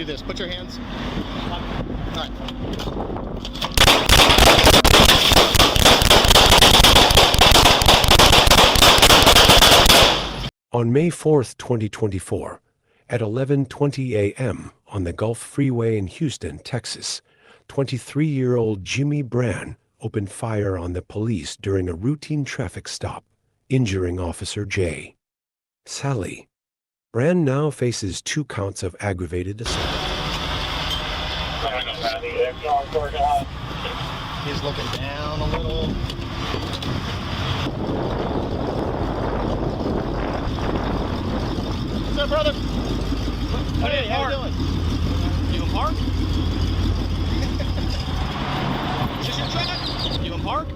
Do this. Put your hands. All right. On May 4, 2024, at 11:20 a.m. on the Gulf Freeway in Houston, Texas, 23-year-old Jimmy Brann opened fire on the police during a routine traffic stop, injuring Officer J. Sally. Brann now faces 2 counts of aggravated assault. He's looking down a little. What's up, brother? Hey, how you doing? You in park? Is this your truck? You in park?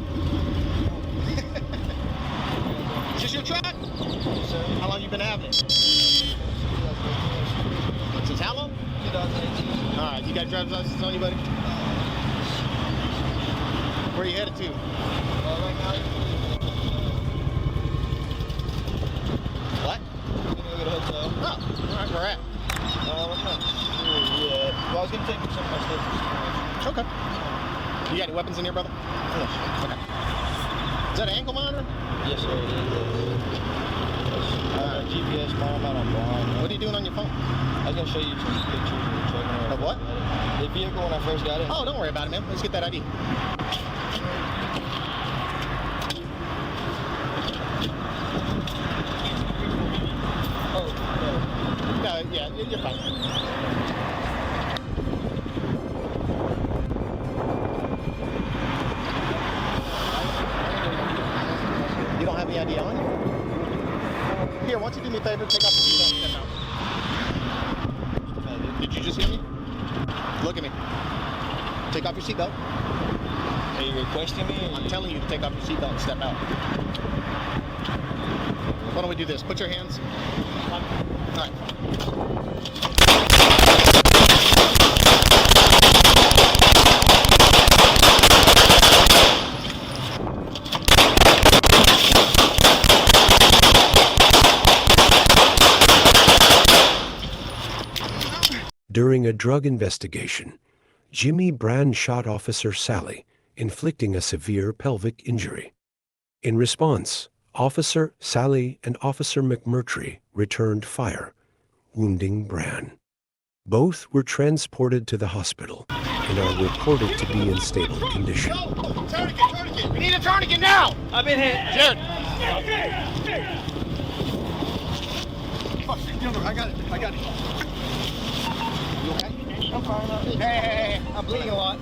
Is this your truck? How long you been having it? Since how long? 2018. All right, you got driver's license on you, buddy? Where are you headed to? Right now, What? I'm gonna go get a hotel. Oh, all right, where at? I'm not sure yet. Well, I was gonna take some of my stuff. Okay. You got any weapons in here, brother? Yes. Okay. Is that an ankle monitor? Yes, sir. It is. GPS mom out on blind. What are you doing on your phone? I was gonna show you some pictures of the truck. Of what? The vehicle when I first got it. Oh, don't worry about it, man. Let's get that ID. Oh, No, yeah, you're fine. You don't have any ID on you? Here, why don't you do me a favor? Take off your seatbelt and step out. Did you just hear me? Look at me. Take off your seatbelt. Are you requesting me? I'm telling you to take off your seatbelt and step out. Why don't we do this? Put your hands. All right. During a drug investigation, Jimmy Brann shot Officer Sally, inflicting a severe pelvic injury. In response, Officer Sally and Officer McMurtry returned fire, wounding Brann. Both were transported to the hospital and are reported to be in stable condition. Tourniquet, tourniquet. We need a tourniquet now. I've been hit. Jared. I got it. You okay? I'm fine. Hey, I'm bleeding a lot.